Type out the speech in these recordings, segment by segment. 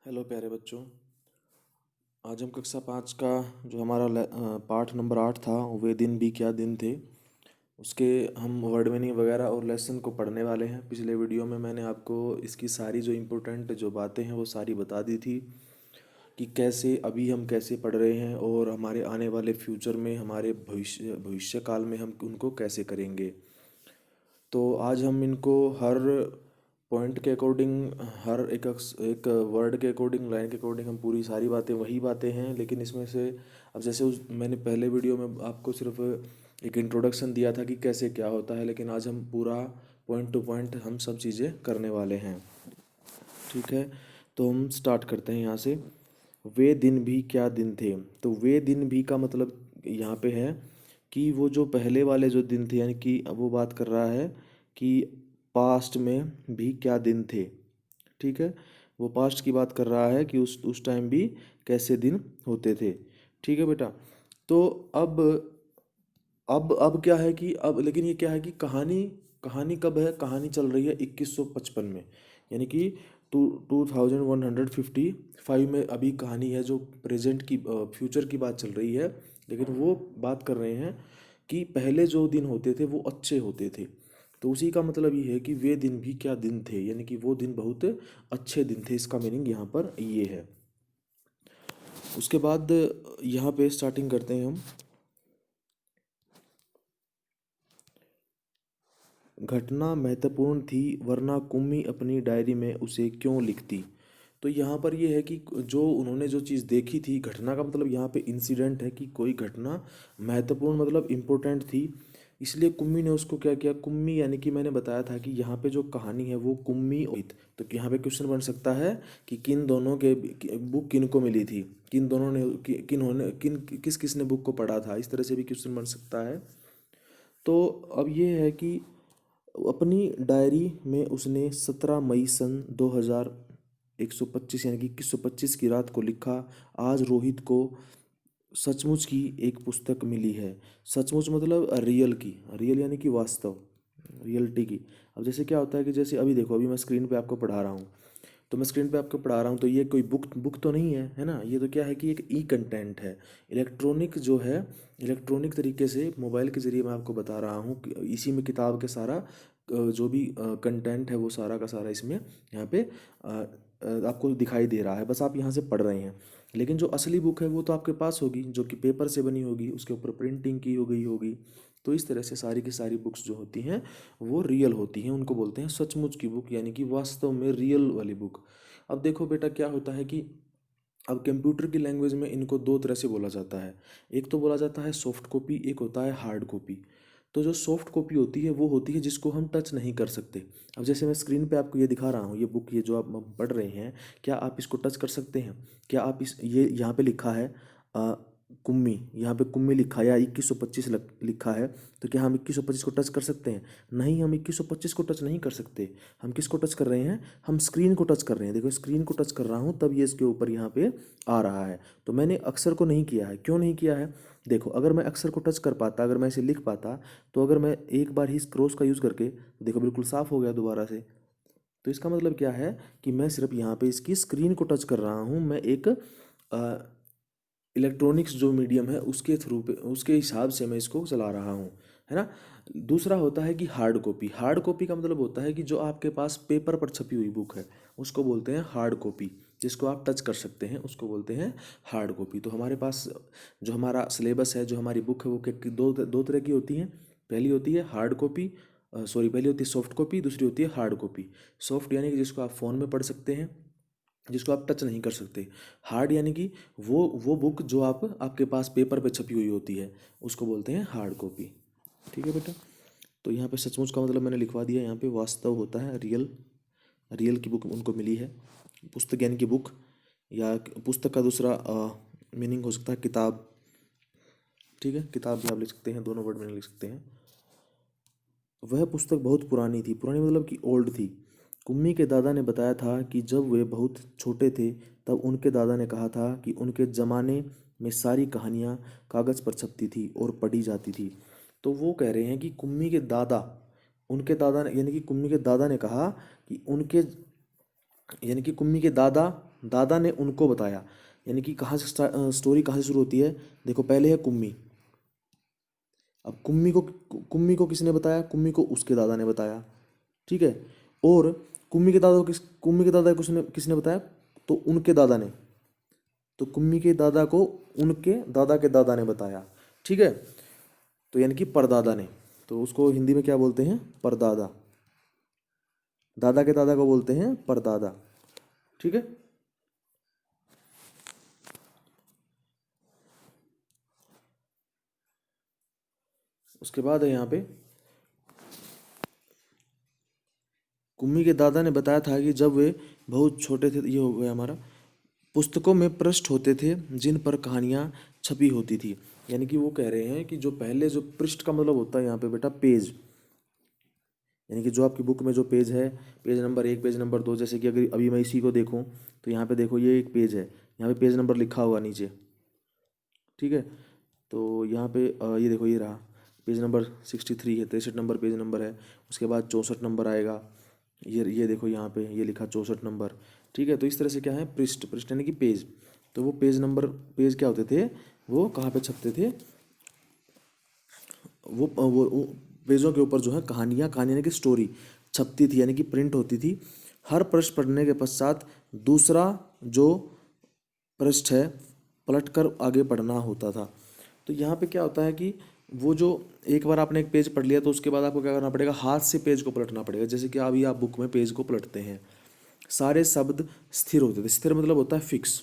Hello प्यारे बच्चों। आज हम कक्षा 5 का जो हमारा पाठ नंबर 8 था, वे दिन भी क्या दिन थे, उसके हम वर्ड मीनिंग वगैरह और लेसन को पढ़ने वाले हैं। पिछले वीडियो में मैंने आपको इसकी सारी जो इम्पोर्टेंट जो बातें हैं वो सारी बता दी थी कि कैसे अभी हम कैसे पढ़ रहे हैं और हमारे आने वाले फ्यूचर में हमारे भविष्य भविष्य काल में हम उनको कैसे करेंगे। तो आज हम इनको हर पॉइंट के अकॉर्डिंग, हर एक वर्ड के अकॉर्डिंग, लाइन के अकॉर्डिंग हम पूरी सारी बातें वही बातें हैं, लेकिन इसमें से अब जैसे मैंने पहले वीडियो में आपको सिर्फ एक इंट्रोडक्शन दिया था कि कैसे क्या होता है, लेकिन आज हम पूरा पॉइंट टू पॉइंट हम सब चीज़ें करने वाले हैं। ठीक है, तो हम स्टार्ट करते हैं यहाँ से। वे दिन भी क्या दिन थे। तो वे दिन भी का मतलब यहाँ पे है कि वो जो पहले वाले जो दिन थे, यानी कि अब वो बात कर रहा है कि पास्ट में भी क्या दिन थे। ठीक है, वो पास्ट की बात कर रहा है कि उस टाइम भी कैसे दिन होते थे। ठीक है बेटा। तो अब क्या है कि अब लेकिन ये क्या है कि कहानी कहानी कब है, कहानी चल रही है 2155 में, यानी कि 2155 में अभी कहानी है जो प्रेजेंट की फ्यूचर की बात चल रही है। लेकिन वो बात कर रहे हैं कि पहले जो दिन होते थे वो अच्छे होते थे। तो उसी का मतलब ये है कि वे दिन भी क्या दिन थे, यानी कि वो दिन बहुत अच्छे दिन थे। इसका मीनिंग यहाँ पर ये है। उसके बाद यहाँ पे स्टार्टिंग करते हैं हम। घटना महत्वपूर्ण थी, वरना कुम्मी अपनी डायरी में उसे क्यों लिखती। तो यहाँ पर ये है कि जो उन्होंने जो चीज़ देखी थी, घटना का मतलब यहाँ पे इंसिडेंट है कि कोई घटना महत्वपूर्ण मतलब इम्पोर्टेंट थी, इसलिए कुम्मी ने उसको क्या किया। कुम्मी यानी कि मैंने बताया था कि यहाँ पे जो कहानी है वो कुम्मी और तो यहाँ पे क्वेश्चन बन सकता है कि किन दोनों के बुक किन को मिली थी, किन दोनों ने किन्होंने किन किस किस ने बुक को पढ़ा था, इस तरह से भी क्वेश्चन बन सकता है। तो अब ये है कि अपनी डायरी में उसने 17 मई सन 2125 यानी कि 2125 की रात को लिखा, आज रोहित को सचमुच की एक पुस्तक मिली है। सचमुच मतलब रियल की, रियल यानी कि वास्तव, रियलिटी की। अब जैसे क्या होता है कि जैसे अभी देखो, अभी मैं स्क्रीन पे आपको पढ़ा रहा हूँ, तो मैं स्क्रीन पे आपको पढ़ा रहा हूँ, तो ये कोई बुक बुक तो नहीं है ना। ये तो क्या है कि एक ई कंटेंट है, इलेक्ट्रॉनिक जो है, इलेक्ट्रॉनिक तरीके से मोबाइल के ज़रिए मैं आपको बता रहा हूँ कि इसी में किताब के सारा जो भी कंटेंट है वो सारा का सारा इसमें यहाँ पे आपको दिखाई दे रहा है, बस आप यहाँ से पढ़ रहे हैं। लेकिन जो असली बुक है वो तो आपके पास होगी, जो कि पेपर से बनी होगी, उसके ऊपर प्रिंटिंग की हो गई होगी। तो इस तरह से सारी की सारी बुक्स जो होती हैं वो रियल होती हैं, उनको बोलते हैं सचमुच की बुक, यानी कि वास्तव में रियल वाली बुक। अब देखो बेटा, क्या होता है कि अब कंप्यूटर की लैंग्वेज में इनको दो तरह से बोला जाता है। एक तो बोला जाता है सॉफ्ट कॉपी, एक होता है हार्ड कॉपी। तो जो सॉफ्ट कॉपी होती है वो होती है जिसको हम टच नहीं कर सकते। अब जैसे मैं स्क्रीन पे आपको ये दिखा रहा हूँ, ये बुक, ये जो आप पढ़ रहे हैं, क्या आप इसको टच कर सकते हैं? क्या आप इस ये यहाँ पे लिखा है अ, कुम्मी, यहाँ पे कुम्मी लिखा है या 2125 लिखा है, तो क्या हम 2125 को टच कर सकते हैं? नहीं, हम 2125 को टच नहीं कर सकते। हम किसको टच कर रहे हैं? हम स्क्रीन को टच कर रहे हैं। देखो, स्क्रीन को टच कर रहा हूँ तब ये इसके ऊपर यहाँ पे आ रहा है। तो मैंने अक्षर को नहीं किया है। क्यों नहीं किया है? देखो, अगर मैं अक्षर को टच कर पाता, अगर मैं इसे लिख पाता, तो अगर मैं एक बार ही क्रॉस का यूज़ करके, तो देखो बिल्कुल साफ़ हो गया दोबारा से। तो इसका मतलब क्या है कि मैं सिर्फ यहाँ पे इसकी स्क्रीन को टच कर रहा हूँ। मैं एक इलेक्ट्रॉनिक्स जो मीडियम है उसके थ्रू पे, उसके हिसाब से मैं इसको चला रहा हूँ, है ना। दूसरा होता है कि हार्ड कॉपी। हार्ड कॉपी का मतलब होता है कि जो आपके पास पेपर पर छपी हुई बुक है उसको बोलते हैं हार्ड कॉपी। जिसको आप टच कर सकते हैं उसको बोलते हैं हार्ड कॉपी। तो हमारे पास जो हमारा सिलेबस है, जो हमारी बुक है, वो दो दो तरह की होती हैं। पहली होती है हार्ड कॉपी, सॉरी, पहली होती है सॉफ्ट कॉपी, दूसरी होती है हार्ड कॉपी। सॉफ्ट यानी कि जिसको आप फ़ोन में पढ़ सकते हैं, जिसको आप टच नहीं कर सकते। हार्ड यानी कि वो बुक जो आपके पास पेपर पे छपी हुई होती है, उसको बोलते हैं हार्ड कॉपी। ठीक है बेटा। तो यहाँ पे सचमुच का मतलब मैंने लिखवा दिया, यहाँ पे वास्तव होता है रियल, रियल की बुक उनको मिली है। पुस्तक यानी कि बुक, या पुस्तक का दूसरा मीनिंग हो सकता है किताब। ठीक है, किताब भी आप लिख सकते हैं, दोनों वर्ड मीनिंग लिख सकते हैं। वह पुस्तक बहुत पुरानी थी, पुरानी मतलब कि ओल्ड थी। कुम्मी के दादा ने बताया था कि जब वे बहुत छोटे थे तब उनके दादा ने कहा था कि उनके ज़माने में सारी कहानियाँ कागज़ पर छपती थी और पढ़ी जाती थी। तो वो कह रहे हैं कि कुम्मी के दादा, उनके दादा ने, यानी कि कुम्मी के दादा ने कहा कि उनके, यानी कि कुम्मी के दादा दादा ने उनको बताया। यानी कि कहाँ से स्टोरी कहाँ से शुरू होती है? देखो पहले है कुम्मी। अब कुम्मी को किसने बताया? कुम्मी को उसके दादा ने बताया। ठीक है। और कुम्मी के दादा को किसने किसने बताया? तो उनके दादा ने। तो कुम्मी के दादा को उनके दादा के दादा ने बताया। ठीक है। तो यानी कि परदादा ने। तो उसको हिंदी में क्या बोलते हैं? परदादा। दादा के दादा को बोलते हैं परदादा। ठीक है। उसके बाद है यहाँ पे, कुम्मी के दादा ने बताया था कि जब वे बहुत छोटे थे, ये हो गया हमारा, पुस्तकों में पृष्ठ होते थे जिन पर कहानियाँ छपी होती थी। यानी कि वो कह रहे हैं कि जो पहले, जो पृष्ठ का मतलब होता है यहाँ पे बेटा पेज, यानी कि जो आपकी बुक में जो पेज है, पेज नंबर 1, पेज नंबर 2, जैसे कि अगर अभी मैं इसी को देखूँ तो यहाँ पे देखो ये एक पेज है, यहाँ पे पेज नंबर लिखा हुआ नीचे। ठीक है। तो यहाँ पे ये देखो ये रहा पेज नंबर 63 है, 63 नंबर पेज नंबर है। उसके बाद 64 नंबर आएगा। ये देखो यहाँ पे ये लिखा 64 नंबर। ठीक है। तो इस तरह से क्या है, पृष्ठ, पृष्ठ यानी कि पेज। तो वो पेज नंबर, पेज क्या होते थे, वो कहाँ पे छपते थे? वो पेजों के ऊपर जो है कहानियाँ, कहानी यानी कि स्टोरी छपती थी, यानी कि प्रिंट होती थी। हर पृष्ठ पढ़ने के पश्चात दूसरा जो पृष्ठ है पलटकर आगे पढ़ना होता था। तो यहाँ पे क्या होता है कि वो जो एक बार आपने एक पेज पढ़ लिया तो उसके बाद आपको क्या करना पड़ेगा? हाथ से पेज को पलटना पड़ेगा। जैसे कि अभी आप बुक में पेज को पलटते हैं, सारे शब्द स्थिर होते थे। स्थिर मतलब होता है फिक्स,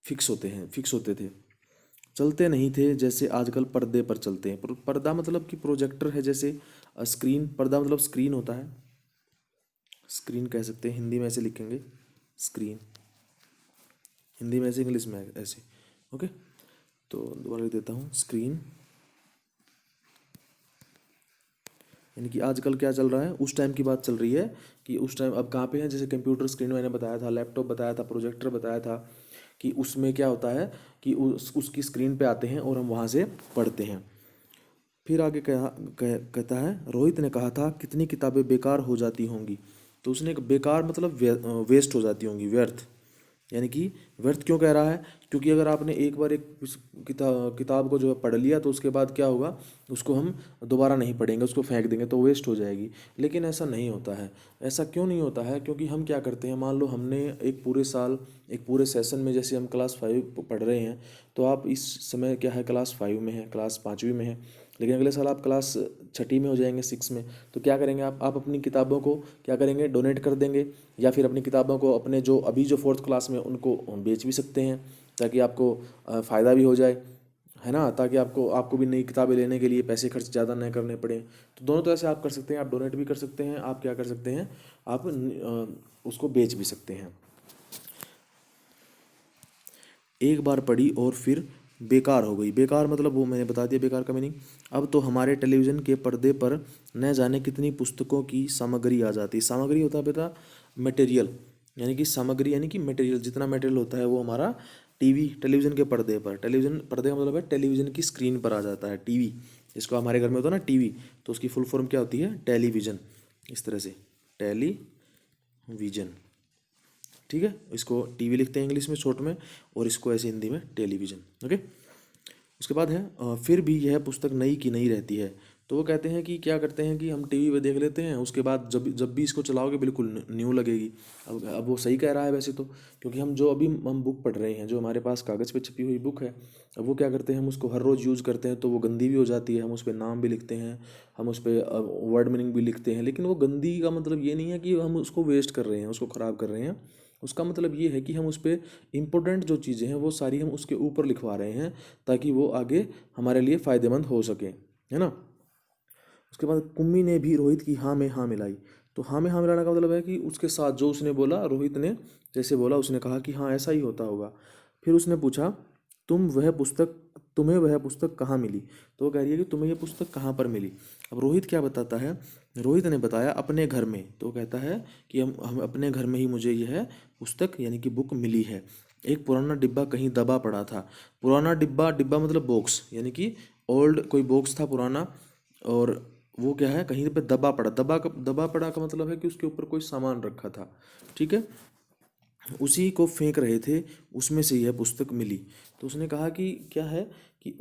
फिक्स होते हैं, फिक्स होते थे। चलते नहीं थे जैसे आजकल पर्दे पर चलते हैं। पर्दा मतलब कि प्रोजेक्टर है, जैसे स्क्रीन। पर्दा मतलब स्क्रीन होता है, स्क्रीन कह सकते हैं, हिंदी में ऐसे लिखेंगे स्क्रीन, हिंदी में ऐसे, इंग्लिश में ऐसे। ओके। तो दोबारा लिख देता हूँ स्क्रीन। यानी कि आजकल क्या चल रहा है, उस टाइम की बात चल रही है कि उस टाइम अब कहाँ पे है। जैसे कंप्यूटर स्क्रीन मैंने बताया था, लैपटॉप बताया था, प्रोजेक्टर बताया था, कि उसमें क्या होता है कि उसकी स्क्रीन पे आते हैं और हम वहाँ से पढ़ते हैं। फिर आगे कहता है, रोहित ने कहा था कितनी किताबें बेकार हो जाती होंगी। तो उसने बेकार मतलब वेस्ट हो जाती होंगी, व्यर्थ। यानी कि व्यर्थ क्यों कह रहा है? क्योंकि अगर आपने एक बार एक किताब को जो है पढ़ लिया तो उसके बाद क्या होगा, उसको हम दोबारा नहीं पढ़ेंगे, उसको फेंक देंगे तो वेस्ट हो जाएगी। लेकिन ऐसा नहीं होता है। ऐसा क्यों नहीं होता है? क्योंकि हम क्या करते हैं, मान लो हमने एक पूरे साल, एक पूरे सेशन में, जैसे हम क्लास 5 पढ़ रहे हैं, तो आप इस समय क्या है, क्लास 5 में है, क्लास 5वीं में है, लेकिन अगले साल आप क्लास 6ठी में हो जाएंगे, 6 में। तो क्या करेंगे आप अपनी किताबों को क्या करेंगे, डोनेट कर देंगे, या फिर अपनी किताबों को अपने जो अभी जो 4th क्लास में उनको बेच भी सकते हैं, ताकि आपको फ़ायदा भी हो जाए, है ना, ताकि आपको आपको भी नई किताबें लेने के लिए पैसे खर्च ज़्यादा नहीं करने पड़े। तो दोनों तरह से आप कर सकते हैं, आप डोनेट भी कर सकते हैं, आप क्या कर सकते हैं, आप उसको बेच भी सकते हैं। एक बार पढ़ी और फिर बेकार हो गई। बेकार मतलब वो मैंने बता दिया बेकार का मीनिंग। अब तो हमारे टेलीविज़न के पर्दे पर न जाने कितनी पुस्तकों की सामग्री आ जाती। सामग्री होता है बेटा मटेरियल, यानी कि सामग्री यानी कि मटेरियल, जितना मटेरियल होता है वो हमारा टेलीविज़न के पर्दे पर, टेलीविज़न पर्दे का मतलब है टेलीविज़न की स्क्रीन पर आ जाता है। टीवी, जिसको हमारे घर में होता है ना टीवी, तो उसकी फुल फॉर्म क्या होती है? टेलीविज़न। इस तरह से टेलीविज़न। ठीक है। इसको टीवी लिखते हैं इंग्लिश में शॉर्ट में, और इसको ऐसे हिंदी में टेलीविज़न। ओके। उसके बाद है फिर भी यह पुस्तक नई की नई रहती है। तो वो कहते हैं कि क्या करते हैं कि हम टीवी पे देख लेते हैं, उसके बाद जब जब भी इसको चलाओगे बिल्कुल न्यू लगेगी। अब वो सही कह रहा है वैसे तो, क्योंकि हम जो अभी हम बुक पढ़ रहे हैं, जो हमारे पास कागज़ पे छपी हुई बुक है, अब वो क्या करते हैं, हम उसको हर रोज़ यूज़ करते हैं तो वो गंदी भी हो जाती है। हम उस पर नाम भी लिखते हैं, हम उस पर वर्ड मीनिंग भी लिखते हैं, लेकिन वो गंदी का मतलब ये नहीं है कि हम उसको वेस्ट कर रहे हैं, उसको ख़राब कर रहे हैं। उसका मतलब ये है कि हम उस पर इम्पोर्टेंट जो चीज़ें हैं वो सारी हम उसके ऊपर लिखवा रहे हैं, ताकि वो आगे हमारे लिए फ़ायदेमंद हो सके, है ना। उसके बाद कुम्मी ने भी रोहित की हाँ में हाँ मिलाई। तो हाँ में हाँ मिलाने का मतलब है कि उसके साथ जो उसने बोला, रोहित ने जैसे बोला, उसने कहा कि हाँ ऐसा ही होता होगा। फिर उसने पूछा, तुम्हें वह पुस्तक कहाँ मिली? तो वो कह रही है कि तुम्हें ये पुस्तक कहाँ पर मिली। अब रोहित क्या बताता है? रोहित ने बताया अपने घर में। तो वो कहता है कि हम अपने घर में ही मुझे यह पुस्तक यानी कि बुक मिली है। एक पुराना डिब्बा कहीं दबा पड़ा था। पुराना डिब्बा, डिब्बा मतलब बॉक्स, यानी कि ओल्ड कोई बॉक्स था पुराना, और वो क्या है, कहीं पे दबा पड़ा का मतलब है कि उसके ऊपर कोई सामान रखा था। ठीक है, उसी को फेंक रहे थे, उसमें से यह पुस्तक मिली। तो उसने कहा कि क्या है कि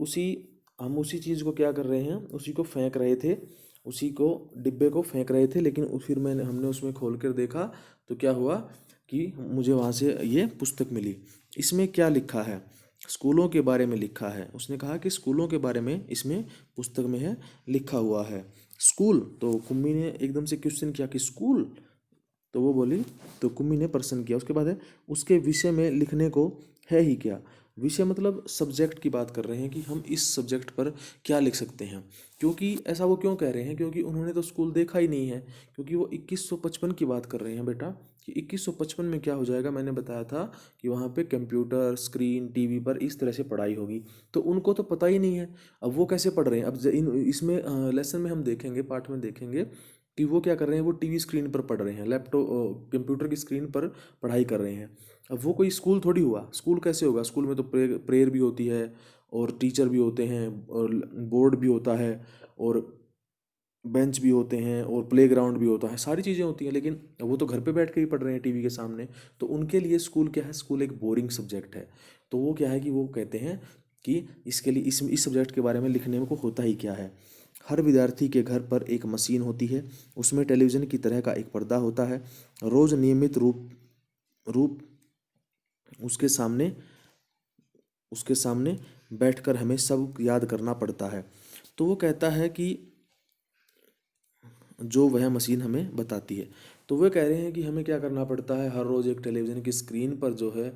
हम उसी चीज़ को क्या कर रहे हैं, उसी को फेंक रहे थे, उसी को डिब्बे को फेंक रहे थे, लेकिन फिर हमने उसमें खोल कर देखा तो क्या हुआ कि मुझे वहाँ से ये पुस्तक मिली। इसमें क्या लिखा है, स्कूलों के बारे में लिखा है। उसने कहा कि स्कूलों के बारे में इसमें पुस्तक में है, लिखा हुआ है स्कूल। तो कुम्मी ने एकदम से क्वेश्चन किया कि स्कूल, तो वो बोली, तो कुम्मी ने प्रश्न किया। उसके बाद है, उसके विषय में लिखने को है ही क्या। विषय मतलब सब्जेक्ट की बात कर रहे हैं कि हम इस सब्जेक्ट पर क्या लिख सकते हैं। क्योंकि ऐसा वो क्यों कह रहे हैं, क्योंकि उन्होंने तो स्कूल देखा ही नहीं है। क्योंकि वो 2155 की बात कर रहे हैं बेटा, कि 2155 में क्या हो जाएगा। मैंने बताया था कि वहाँ पे कंप्यूटर स्क्रीन टीवी पर इस तरह से पढ़ाई होगी, तो उनको तो पता ही नहीं है। अब वो कैसे पढ़ रहे हैं, अब इसमें लेसन में हम देखेंगे, पाठ में देखेंगे कि वो क्या कर रहे हैं, वो टीवी स्क्रीन पर पढ़ रहे हैं, लैपटॉप कंप्यूटर की स्क्रीन पर पढ़ाई कर रहे हैं। अब वो कोई स्कूल थोड़ी हुआ, स्कूल कैसे होगा, स्कूल में तो प्रेयर भी होती है, और टीचर भी होते हैं, और बोर्ड भी होता है, और बेंच भी होते हैं, और प्लेग्राउंड भी होता है, सारी चीज़ें होती हैं। लेकिन वो तो घर पे बैठ के ही पढ़ रहे हैं टीवी के सामने। तो उनके लिए स्कूल क्या है, स्कूल एक बोरिंग सब्जेक्ट है। तो वो क्या है कि वो कहते हैं कि इसके लिए इस सब्जेक्ट के बारे में लिखने में को होता ही क्या है। हर विद्यार्थी के घर पर एक मशीन होती है, उसमें टेलीविज़न की तरह का एक पर्दा होता है। रोज़ नियमित रूप रूप उसके सामने उसके सामने बैठकर हमें सब याद करना पड़ता है। तो वो कहता है कि जो वह मशीन हमें बताती है। तो वे कह रहे हैं कि हमें क्या करना पड़ता है, हर रोज़ एक टेलीविज़न की स्क्रीन पर जो है,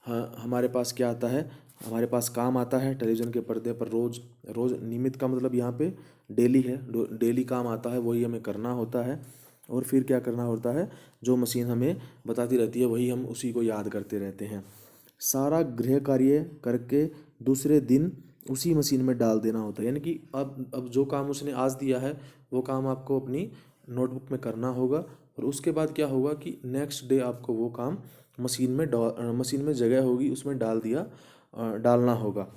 हाँ, हमारे पास क्या आता है, हमारे पास काम आता है टेलीविज़न के पर्दे पर रोज़। रोज़ नियमित का मतलब यहाँ पे डेली है, डेली काम आता है, वही हमें करना होता है। और फिर क्या करना होता है, जो मशीन हमें बताती रहती है वही हम उसी को याद करते रहते हैं। सारा गृह कार्य करके दूसरे दिन उसी मशीन में डाल देना होता है। यानी कि अब जो काम उसने आज दिया है, वो काम आपको अपनी नोटबुक में करना होगा, और उसके बाद क्या होगा कि नेक्स्ट डे आपको वो काम मशीन में जगह होगी, उसमें डालना होगा।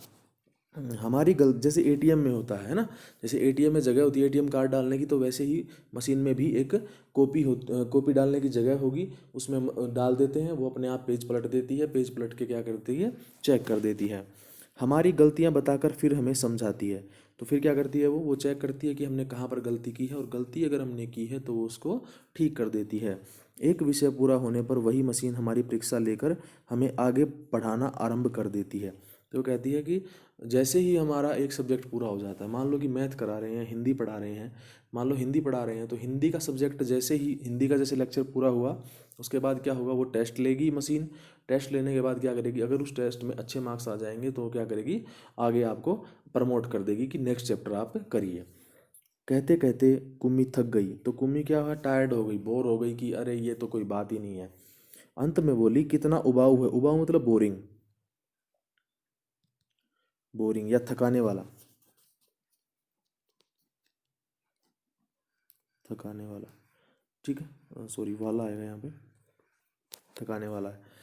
हमारी गलत, जैसे एटीएम में होता है ना, जैसे एटीएम में जगह होती है एटीएम कार्ड डालने की, तो वैसे ही मशीन में भी एक कॉपी डालने की जगह होगी, उसमें डाल देते हैं, वो अपने आप पेज पलट देती है, पेज पलट के क्या करती है, चेक कर देती है। हमारी गलतियां बताकर फिर हमें समझाती है। तो फिर क्या करती है, वो चेक करती है कि हमने कहाँ पर गलती की है, और गलती अगर हमने की है तो वो उसको ठीक कर देती है। एक विषय पूरा होने पर वही मशीन हमारी परीक्षा लेकर हमें आगे पढ़ाना आरंभ कर देती है। तो वो कहती है कि जैसे ही हमारा एक सब्जेक्ट पूरा हो जाता है, मान लो कि मैथ करा रहे हैं, हिंदी पढ़ा रहे हैं, मान लो हिंदी पढ़ा रहे हैं, तो हिंदी का सब्जेक्ट जैसे ही हिंदी का जैसे लेक्चर पूरा हुआ, उसके बाद क्या होगा, वो टेस्ट लेगी मशीन। टेस्ट लेने के बाद क्या करेगी, अगर उस टेस्ट में अच्छे मार्क्स आ जाएंगे तो क्या करेगी, आगे आपको प्रमोट कर देगी कि नेक्स्ट चैप्टर आप करिए। कहते कहते कुम्मी थक गई, तो कुम्मी क्या हुआ, टायर्ड हो गई, बोर हो गई कि अरे ये तो कोई बात ही नहीं है। अंत में बोली, कितना उबाऊ है, उबाऊ मतलब बोरिंग, बोरिंग या थकाने वाला, थकाने वाला। ठीक है, सॉरी वाला आएगा यहाँ पे, थकाने वाला है,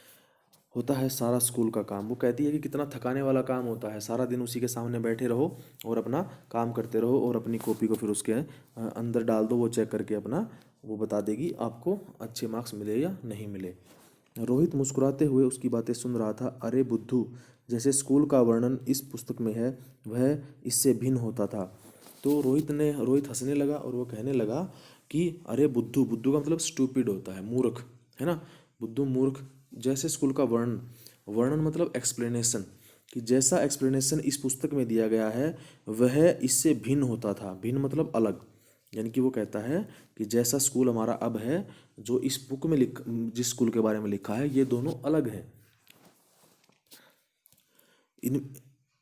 होता है सारा स्कूल का काम। वो कहती है कि कितना थकाने वाला काम होता है, सारा दिन उसी के सामने बैठे रहो और अपना काम करते रहो, और अपनी कॉपी को फिर उसके अंदर डाल दो, वो चेक करके अपना वो बता देगी आपको अच्छे मार्क्स मिले या नहीं मिले। रोहित मुस्कुराते हुए उसकी बातें सुन रहा था। अरे बुद्धू, जैसे स्कूल का वर्णन इस पुस्तक में है वह इससे भिन्न होता था। तो रोहित हंसने लगा और वो कहने लगा कि अरे बुद्धू, बुद्धू का मतलब स्टूपिड होता है, मूर्ख, है ना, बुद्धू मूर्ख। जैसे स्कूल का वर्णन, वर्णन मतलब एक्सप्लेनेशन, कि जैसा एक्सप्लेनेशन इस पुस्तक में दिया गया है वह इससे भिन्न होता था। भिन्न मतलब अलग, यानी कि वो कहता है कि जैसा स्कूल हमारा अब है, जो इस बुक में जिस स्कूल के बारे में लिखा है, ये दोनों अलग हैं। इन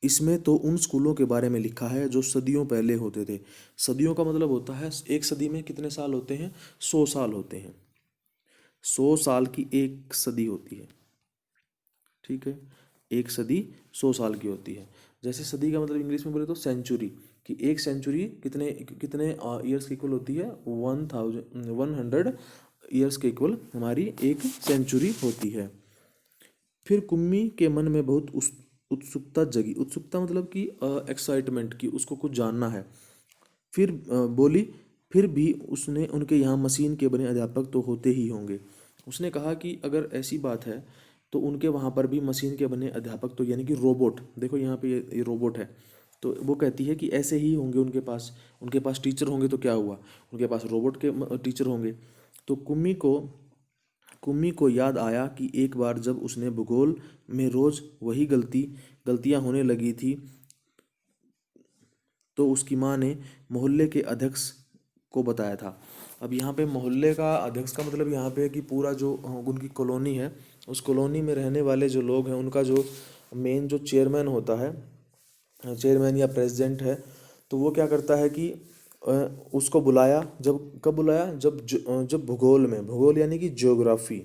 इसमें तो उन स्कूलों के बारे में लिखा है जो सदियों पहले होते थे। सदियों का मतलब होता है, एक सदी में कितने साल होते हैं, 100 साल होते हैं। 100 साल की एक सदी होती है। ठीक है, एक सदी 100 साल की होती है। जैसे सदी का मतलब इंग्लिश में बोले तो सेंचुरी, कि एक सेंचुरी कितने कितने ईयर्स की इक्वल होती है, 100 ईयर्स के इक्वल हमारी एक सेंचुरी होती है। फिर कुम्मी के मन में बहुत उत्सुकता जगी। उत्सुकता मतलब कि एक्साइटमेंट, की उसको कुछ जानना है। बोली, फिर भी उसने उनके यहाँ मशीन के बने अध्यापक तो होते ही होंगे। उसने कहा कि अगर ऐसी बात है तो उनके वहाँ पर भी मशीन के बने अध्यापक तो यानी कि रोबोट, देखो यहाँ पे ये रोबोट है, तो वो कहती है कि ऐसे ही होंगे उनके पास टीचर होंगे तो क्या हुआ, उनके पास रोबोट के टीचर होंगे। तो कुम्मी को याद आया कि एक बार जब उसने भूगोल में रोज वही गलतियां होने लगी थी, तो उसकी माँ ने मोहल्ले के अध्यक्ष को बताया था। अब यहाँ पे मोहल्ले का अध्यक्ष का मतलब यहाँ पे है कि पूरा जो उनकी कॉलोनी है, उस कॉलोनी में रहने वाले जो लोग हैं उनका जो मेन जो चेयरमैन होता है, चेयरमैन या प्रेसिडेंट है, तो वो क्या करता है कि अ, उसको बुलाया। जब कब बुलाया, जब भूगोल यानी कि ज्योग्राफी,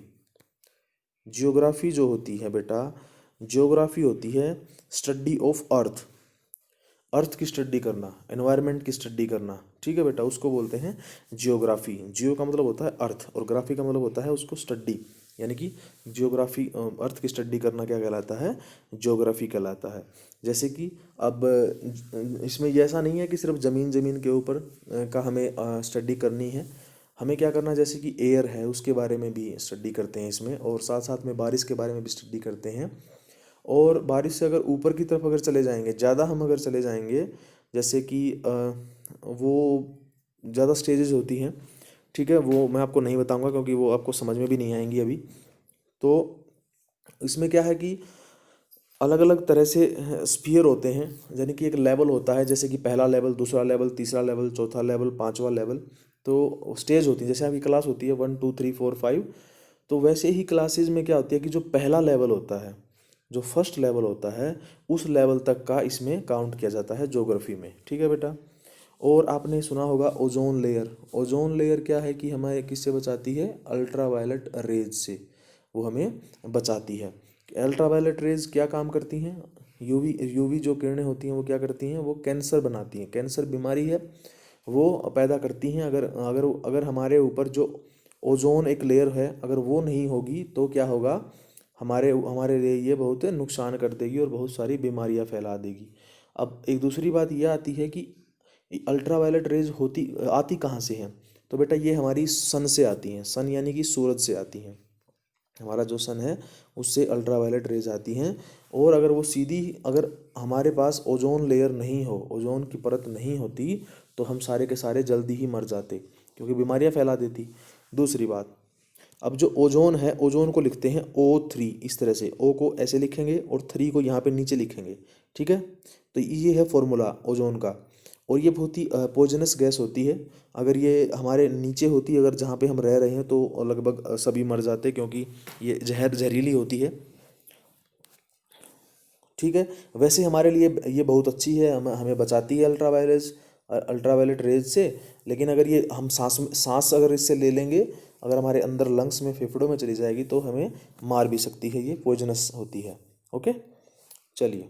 जियोग्राफी जो होती है बेटा, जियोग्राफी होती है स्टडी ऑफ अर्थ की स्टडी करना, एनवायरनमेंट की स्टडी करना, ठीक है बेटा, उसको बोलते हैं जियोग्राफी। जियो का मतलब होता है अर्थ और ग्राफी का मतलब होता है उसको स्टडी, यानी कि जियोग्राफी, अर्थ की स्टडी करना क्या कहलाता है, जियोग्राफी कहलाता है। जैसे कि अब इसमें ये ऐसा नहीं है कि सिर्फ ज़मीन ज़मीन के ऊपर का हमें स्टडी करनी है, हमें क्या करना है, जैसे कि एयर है उसके बारे में भी स्टडी करते हैं इसमें, और साथ साथ में बारिश के बारे में भी स्टडी करते हैं। और बारिश से अगर ऊपर की तरफ अगर चले जाएंगे, ज़्यादा हम अगर चले जाएंगे, जैसे कि वो ज़्यादा स्टेजेस होती हैं, ठीक है, वो मैं आपको नहीं बताऊंगा क्योंकि वो आपको समझ में भी नहीं आएंगी अभी। तो इसमें क्या है कि अलग अलग तरह से स्फीयर होते हैं, यानी कि एक लेवल होता है, जैसे कि पहला लेवल, दूसरा लेवल, तीसरा लेवल, चौथा लेवल, पांचवा लेवल। तो स्टेज होती है, जैसे आपकी क्लास होती है 1 2 3 4 5, तो वैसे ही क्लासेस में क्या होती है कि जो पहला लेवल होता है, जो फर्स्ट लेवल होता है, उस लेवल तक का इसमें काउंट किया जाता है ज्योग्राफी में, ठीक है बेटा। और आपने सुना होगा ओजोन लेयर। ओजोन लेयर क्या है कि हमें किससे बचाती है, अल्ट्रा वायलेट रेज से वो हमें बचाती है। अल्ट्रा वायलेट रेज क्या काम करती हैं, यूवी जो किरणें होती हैं वो क्या करती हैं, वो कैंसर बनाती हैं, कैंसर बीमारी है वो पैदा करती हैं। अगर अगर अगर हमारे ऊपर जो ओजोन एक लेयर है, अगर वो नहीं होगी तो क्या होगा, हमारे हमारे लिए ये बहुत नुकसान कर देगी और बहुत सारी बीमारियां फैला देगी। अब एक दूसरी बात यह आती है कि अल्ट्रा वायलेट रेज होती आती कहाँ से हैं, तो बेटा ये हमारी सन से आती हैं, सन यानी कि सूरज से आती हैं, हमारा जो सन है उससे अल्ट्रा वायलेट रेज आती हैं। और अगर वो सीधी, अगर हमारे पास ओजोन लेयर नहीं हो, ओजोन की परत नहीं होती, तो हम सारे के सारे जल्दी ही मर जाते क्योंकि बीमारियां फैला देती। दूसरी बात, अब जो ओजोन है, ओजोन को लिखते हैं O3, इस तरह से ओ को ऐसे लिखेंगे और 3 को यहाँ पे नीचे लिखेंगे, ठीक है। तो ये है फॉर्मूला ओजोन का। और ये बहुत ही पॉइजनस गैस होती है, अगर ये हमारे नीचे होती, अगर जहाँ पे हम रह रहे हैं, तो लगभग सभी मर जाते क्योंकि ये जहरीली होती है, ठीक है। वैसे हमारे लिए ये बहुत अच्छी है, हमें हमें बचाती है अल्ट्रा वायलेट रेज से। लेकिन अगर ये हम सांस अगर इससे ले लेंगे, अगर हमारे अंदर लंग्स में, फेफड़ों में चली जाएगी तो हमें मार भी सकती है, ये पॉइजनस होती है। ओके, चलिए।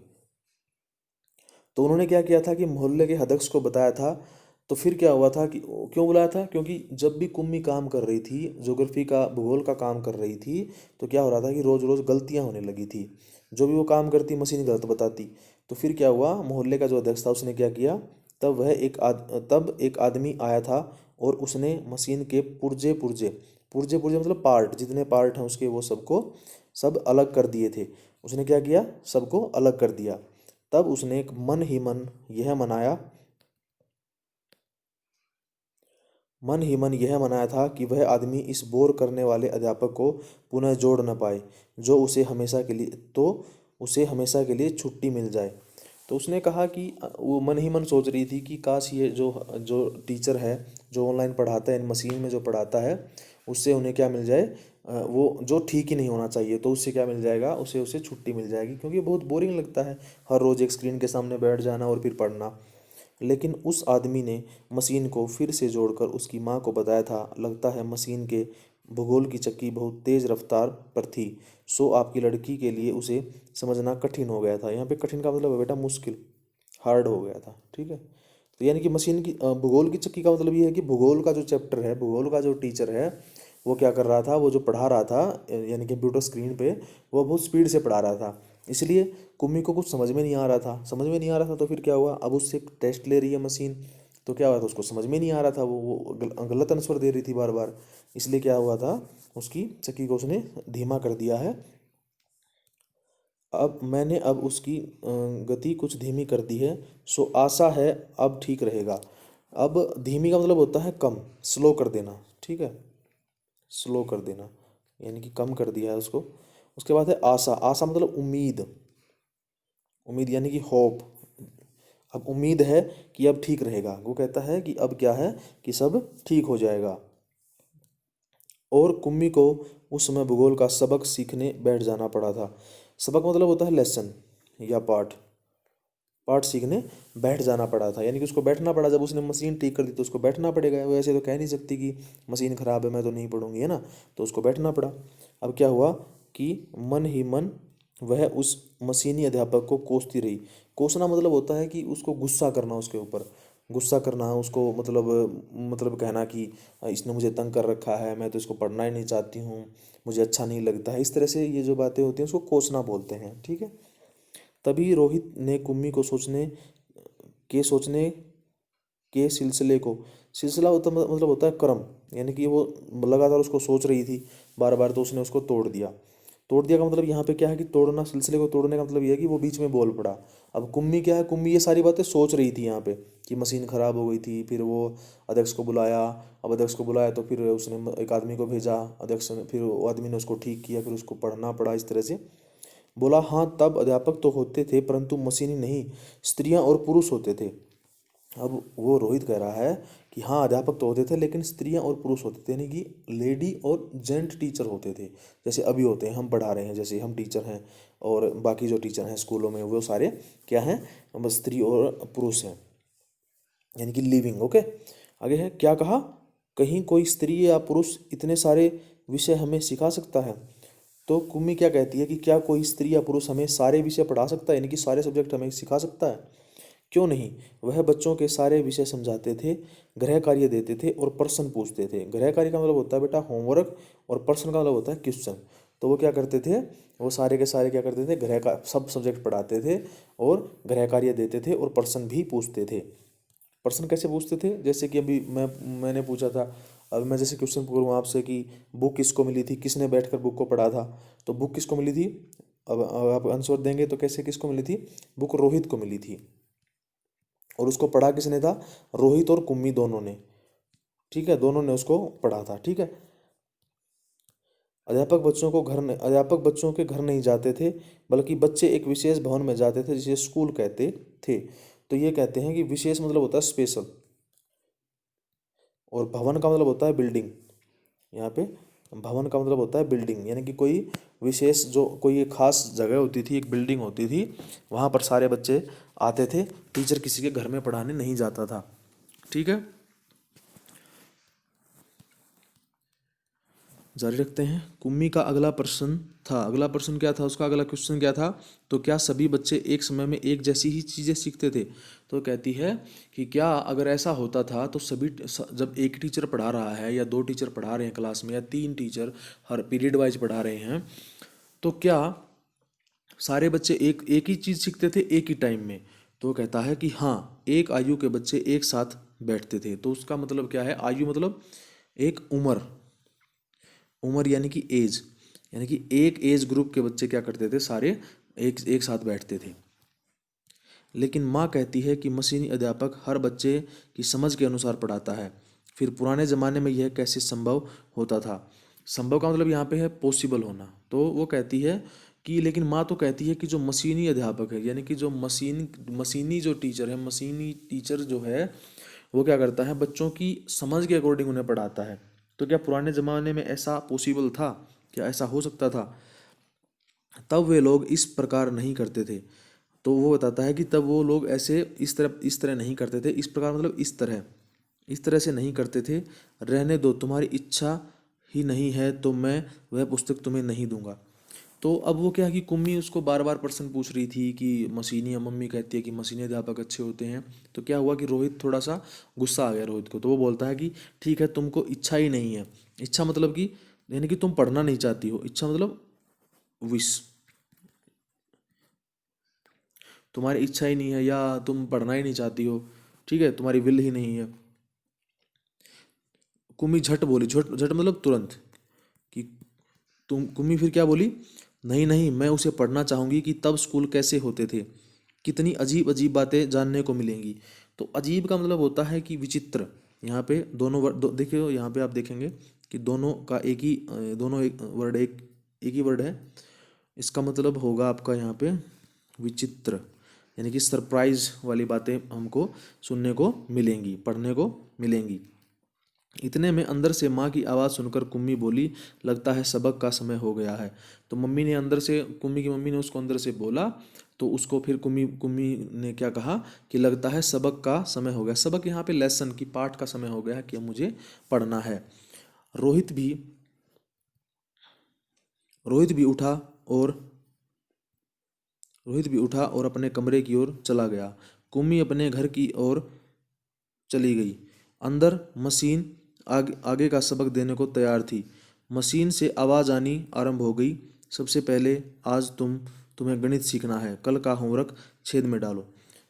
तो उन्होंने क्या किया था कि मोहल्ले के अध्यक्ष को बताया था। तो फिर क्या हुआ था कि क्यों बुलाया था, क्योंकि जब भी कुम्मी काम कर रही थी, ज्योग्राफी का, भूगोल का काम कर रही थी, तो क्या हो रहा था कि रोज़ रोज़ गलतियां होने लगी थी, जो भी वो काम करती मशीन गलत बताती। तो फिर क्या हुआ, मोहल्ले का जो अध्यक्ष था उसने क्या किया, तब एक आदमी आया था और उसने मशीन के पुर्जे पुर्जे, पुर्जे पुर्जे मतलब पार्ट, जितने पार्ट हैं उसके, वो सबको सब अलग कर दिए थे। उसने क्या किया, सबको अलग कर दिया। तब उसने एक मन ही मन यह मनाया था कि वह आदमी इस बोर करने वाले अध्यापक को पुनः जोड़ न पाए, जो उसे हमेशा के लिए छुट्टी मिल जाए। तो उसने कहा कि वो मन ही मन सोच रही थी कि काश ये जो जो टीचर है, जो ऑनलाइन पढ़ाता है, इन मशीन में जो पढ़ाता है, उससे उन्हें क्या मिल जाए, वो जो ठीक ही नहीं होना चाहिए, तो उससे क्या मिल जाएगा, उसे उसे छुट्टी मिल जाएगी, क्योंकि बहुत बोरिंग लगता है हर रोज़ एक स्क्रीन के सामने बैठ जाना और फिर पढ़ना। लेकिन उस आदमी ने मशीन को फिर से जोड़कर उसकी माँ को बताया था, लगता है मशीन के भूगोल की चक्की बहुत तेज़ रफ्तार पर थी, सो आपकी लड़की के लिए उसे समझना कठिन हो गया था। यहाँ पे कठिन का मतलब है बेटा मुश्किल, हार्ड हो गया था, ठीक है। तो यानी कि मशीन की भूगोल की चक्की का मतलब ये है कि भूगोल का जो चैप्टर है, भूगोल का जो टीचर है, वो क्या कर रहा था, वो जो पढ़ा रहा था यानी कंप्यूटर स्क्रीन पे, वो बहुत स्पीड से पढ़ा रहा था, इसलिए कुम्मी को कुछ समझ में नहीं आ रहा था। तो फिर क्या हुआ, अब उससे टेस्ट ले रही है मशीन, तो क्या हुआ था, उसको समझ में नहीं आ रहा था, वो गलत आंसर दे रही थी बार बार। इसलिए क्या हुआ था, उसकी चक्की को उसने धीमा कर दिया है। अब उसकी गति कुछ धीमी कर दी है, सो आशा है अब ठीक रहेगा। अब धीमी का मतलब होता है कम, स्लो कर देना, ठीक है, स्लो कर देना, यानी कि कम कर दिया है उसको। उसके बाद है आशा, आशा मतलब उम्मीद, उम्मीद यानी कि होप। अब उम्मीद है कि अब ठीक रहेगा, वो कहता है कि अब क्या है कि सब ठीक हो जाएगा। और कुम्मी को उस समय भूगोल का सबक सीखने बैठ जाना पड़ा था। सबक मतलब होता है लेसन या पाठ, पाठ सीखने बैठ जाना पड़ा था, यानी कि उसको बैठना पड़ा। जब उसने मशीन ठीक कर दी तो उसको बैठना पड़ेगा, वो ऐसे तो कह नहीं सकती कि मशीन ख़राब है मैं तो नहीं पढ़ूंगी, है ना, तो उसको बैठना पड़ा। अब क्या हुआ कि मन ही मन वह उस मशीनी अध्यापक को कोसती रही। कोसना मतलब होता है कि उसको गुस्सा करना, उसके ऊपर गुस्सा करना, उसको मतलब कहना कि इसने मुझे तंग कर रखा है, मैं तो इसको पढ़ना ही नहीं चाहती हूँ, मुझे अच्छा नहीं लगता है, इस तरह से ये जो बातें होती हैं उसको कोसना बोलते हैं, ठीक है। तभी रोहित ने कुम्मी को सोचने के सिलसिले को, सिलसिला होता मतलब होता है क्रम, यानी कि वो लगातार उसको सोच रही थी बार बार, तो उसने उसको तोड़ दिया। तोड़ दिया का मतलब यहाँ पे क्या है कि तोड़ना, सिलसिले को तोड़ने का मतलब ये है कि वो बीच में बोल पड़ा। अब कुम्मी क्या है, कुम्मी ये सारी बातें सोच रही थी यहाँ पे कि मशीन ख़राब हो गई थी, फिर वो अध्यक्ष को बुलाया। अब अध्यक्ष को बुलाया तो फिर उसने एक आदमी को भेजा, अध्यक्ष ने, फिर वो आदमी ने उसको ठीक किया, फिर उसको पढ़ना पड़ा इस तरह से। बोला हाँ, तब अध्यापक तो होते थे परंतु मशीनी नहीं, स्त्रियां और पुरुष होते थे। अब वो रोहित कह रहा है कि हाँ, अध्यापक तो होते थे लेकिन स्त्रियां और पुरुष होते थे, यानी कि लेडी और जेंट टीचर होते थे। जैसे अभी होते हैं, हम पढ़ा रहे हैं, जैसे हम टीचर हैं और बाकी जो टीचर हैं स्कूलों में वो सारे क्या हैं, बस स्त्री और पुरुष हैं, यानी कि लिविंग। ओके, आगे है क्या कहा, कहीं कोई स्त्री या पुरुष इतने सारे विषय हमें सिखा सकता है। तो कुम्मी क्या कहती है कि क्या कोई स्त्री या पुरुष हमें सारे विषय पढ़ा सकता है, यानी कि सारे सब्जेक्ट हमें सिखा सकता है। क्यों नहीं, वह बच्चों के सारे विषय समझाते थे, गृह कार्य देते थे और प्रश्न पूछते थे। गृह कार्य का मतलब होता है बेटा होमवर्क, और प्रश्न का मतलब होता है क्वेश्चन। तो वो क्या करते थे, वो सारे के सारे क्या करते थे, गृह का सब सब्जेक्ट पढ़ाते थे और गृह कार्य देते थे और प्रश्न भी पूछते थे। प्रश्न कैसे पूछते थे, जैसे कि अभी मैंने पूछा था, अब मैं जैसे क्वेश्चन पूछूँ आपसे कि बुक किसको मिली थी, किसने बैठकर बुक को पढ़ा था, तो बुक किसको मिली थी। अब आप आंसर देंगे तो कैसे, किसको मिली थी, बुक रोहित को मिली थी। और उसको पढ़ा किसने था, रोहित और कुम्मी दोनों ने, ठीक है, दोनों ने उसको पढ़ा था, ठीक है। अध्यापक बच्चों के घर नहीं जाते थे, बल्कि बच्चे एक विशेष भवन में जाते थे जिसे स्कूल कहते थे। तो ये कहते हैं कि विशेष मतलब होता है स्पेशल, और भवन का मतलब होता है बिल्डिंग। यहाँ पे भवन का मतलब होता है बिल्डिंग, यानी कि कोई विशेष, जो कोई एक खास जगह होती थी, एक बिल्डिंग होती थी, वहाँ पर सारे बच्चे आते थे, टीचर किसी के घर में पढ़ाने नहीं जाता था, ठीक है। जारी रखते हैं। कुम्मी का अगला प्रश्न था, अगला प्रश्न क्या था, उसका अगला क्वेश्चन क्या था, तो क्या सभी बच्चे एक समय में एक जैसी ही चीज़ें सीखते थे। तो कहती है कि क्या अगर ऐसा होता था तो जब एक टीचर पढ़ा रहा है या दो टीचर पढ़ा रहे हैं क्लास में या तीन टीचर हर पीरियड वाइज पढ़ा रहे हैं, तो क्या सारे बच्चे एक एक ही चीज़ सीखते थे एक ही टाइम में। तो कहता है कि हाँ, एक आयु के बच्चे एक साथ बैठते थे। तो उसका मतलब क्या है, आयु मतलब एक उम्र, उम्र यानी कि एज, यानी कि एक एज ग्रुप के बच्चे क्या करते थे, सारे एक एक साथ बैठते थे। लेकिन माँ कहती है कि मशीनी अध्यापक हर बच्चे की समझ के अनुसार पढ़ाता है। फिर पुराने ज़माने में यह कैसे संभव होता था। संभव का मतलब यहाँ पे है पॉसिबल होना। तो वो कहती है कि, लेकिन माँ तो कहती है कि जो मशीनी अध्यापक है, यानी कि जो मशीनी जो टीचर है, मशीनी टीचर जो है वो क्या करता है, बच्चों की समझ के अकॉर्डिंग उन्हें पढ़ाता है। तो क्या पुराने ज़माने में ऐसा पॉसिबल था, क्या ऐसा हो सकता था। तब वे लोग इस प्रकार नहीं करते थे। तो वो बताता है कि तब वो लोग ऐसे इस तरह नहीं करते थे, इस प्रकार मतलब इस तरह से नहीं करते थे। रहने दो, तुम्हारी इच्छा ही नहीं है तो मैं वह पुस्तक तुम्हें नहीं दूंगा। तो अब वो क्या है कि कुम्मी उसको बार बार प्रश्न पूछ रही थी कि मशीनी, या मम्मी कहती है कि मशीनी अध्यापक अच्छे होते हैं। तो क्या हुआ कि रोहित थोड़ा सा गुस्सा आ गया रोहित को, तो वो बोलता है कि ठीक है, तुमको इच्छा ही नहीं है। इच्छा मतलब कि, यानी कि तुम पढ़ना नहीं चाहती हो, इच्छा मतलब विश, तुम्हारी इच्छा ही नहीं है या तुम पढ़ना ही नहीं चाहती हो, ठीक है, तुम्हारी विल ही नहीं है। कुम्मी झट बोली, झट झट मतलब तुरंत, कि तुम कुम्मी फिर क्या बोली, नहीं नहीं मैं उसे पढ़ना चाहूँगी कि तब स्कूल कैसे होते थे, कितनी अजीब अजीब बातें जानने को मिलेंगी। तो अजीब का मतलब होता है कि विचित्र। यहाँ पे दोनों वर्ड देखिए, यहाँ पे आप देखेंगे कि दोनों का एक ही दोनों एक वर्ड एक ही वर्ड है। इसका मतलब होगा आपका यहाँ पे विचित्र, यानी कि सरप्राइज वाली बातें हमको सुनने को मिलेंगी, पढ़ने को मिलेंगी। इतने में अंदर से माँ की आवाज़ सुनकर कुम्मी बोली, लगता है सबक का समय हो गया है। तो मम्मी ने अंदर से, कुम्मी की मम्मी ने उसको अंदर से बोला, तो उसको फिर कुम्मी कुम्मी ने क्या कहा कि लगता है सबक का समय हो गया। सबक यहाँ पे लेसन की, पाठ का समय हो गया है कि अब मुझे पढ़ना है। रोहित भी रोहित भी उठा और रोहित भी उठा और अपने कमरे की ओर चला गया। कुम्मी अपने घर की ओर चली गई। अंदर मशीन आगे का सबक देने को तैयार थी। मशीन से आवाज़ आनी आरंभ हो गई। सबसे पहले आज तुम्हें गणित सीखना है, कल का होमवर्क छेद में डालो।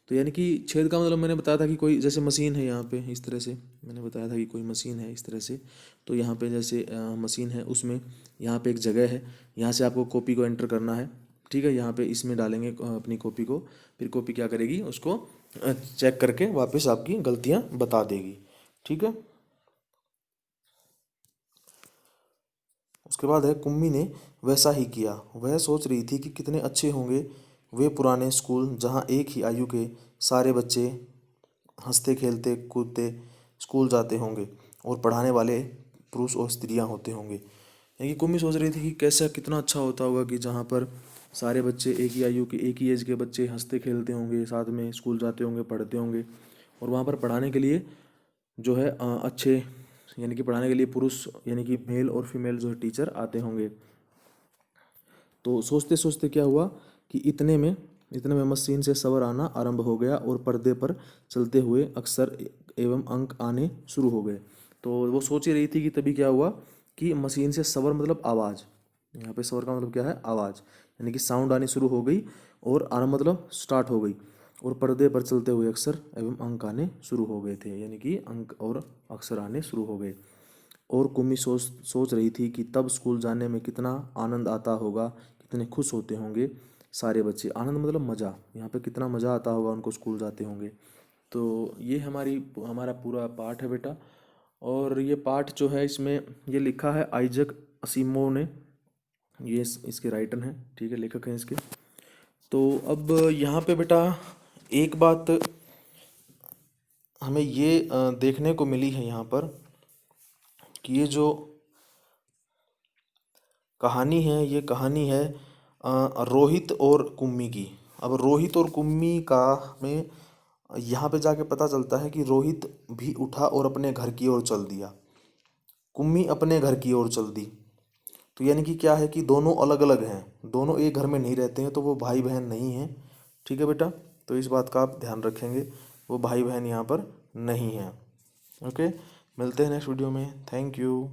तो यानी कि छेद का मतलब मैंने बताया था कि कोई जैसे मशीन है, यहाँ पे इस तरह से मैंने बताया था कि कोई मशीन है इस तरह से। तो यहाँ पे जैसे मशीन है, उसमें यहाँ पे एक जगह है, यहाँ से आपको कॉपी को एंटर करना है। ठीक है, यहाँ पे इसमें डालेंगे अपनी कॉपी को, फिर कॉपी क्या करेगी, उसको चेक करके वापस आपकी गलतियाँ बता देगी। ठीक है, उसके बाद है कुम्मी ने वैसा ही किया। वह सोच रही थी कि कितने अच्छे होंगे वे पुराने स्कूल, जहाँ एक ही आयु के सारे बच्चे हंसते खेलते कूदते स्कूल जाते होंगे और पढ़ाने वाले पुरुष और स्त्रियाँ होते होंगे। यानी कि कुम्मी सोच रही थी कि कैसा कितना अच्छा होता होगा कि जहाँ पर सारे बच्चे एक ही आयु के, एक ही एज के बच्चे हंसते खेलते होंगे, साथ में स्कूल जाते होंगे, पढ़ते होंगे, और वहाँ पर पढ़ाने के लिए जो है अच्छे, यानी कि पढ़ाने के लिए पुरुष यानी कि मेल और फीमेल जो है टीचर आते होंगे। तो सोचते सोचते क्या हुआ कि इतने में मशीन से सवर आना आरंभ हो गया और पर्दे पर चलते हुए अक्षर एवं अंक आने शुरू हो गए। तो वो सोच ही रही थी कि तभी क्या हुआ कि मशीन से सवर मतलब आवाज़, यहाँ पे सवर का मतलब क्या है, आवाज़, यानी कि साउंड आनी शुरू हो गई, और आरंभ मतलब स्टार्ट हो गई, और पर्दे पर चलते हुए अक्षर एवं अंक आने शुरू हो गए थे, यानी कि अंक और अक्षर आने शुरू हो गए। और कुम्मी सोच रही थी कि तब स्कूल जाने में कितना आनंद आता होगा, कितने खुश होते होंगे सारे बच्चे। आनंद मतलब मज़ा, यहाँ पे कितना मज़ा आता होगा उनको स्कूल जाते होंगे। तो ये हमारा पूरा पाठ है बेटा। और ये पाठ जो है, इसमें ये लिखा है आइजक असीमोव ने, ये इसके राइटर हैं, ठीक है, लेखक हैं इसके। तो अब यहाँ पे बेटा एक बात हमें ये देखने को मिली है यहाँ पर कि ये जो कहानी है, ये कहानी है रोहित और कुम्मी की। अब रोहित और कुम्मी का में यहाँ पे जाके पता चलता है कि रोहित भी उठा और अपने घर की ओर चल दिया, कुम्मी अपने घर की ओर चल दी। तो यानी कि क्या है कि दोनों अलग अलग हैं, दोनों एक घर में नहीं रहते हैं, तो वो भाई बहन नहीं हैं। ठीक है बेटा, तो इस बात का आप ध्यान रखेंगे, वो भाई बहन यहाँ पर नहीं हैं। ओके, मिलते हैं नेक्स्ट वीडियो में। Thank you.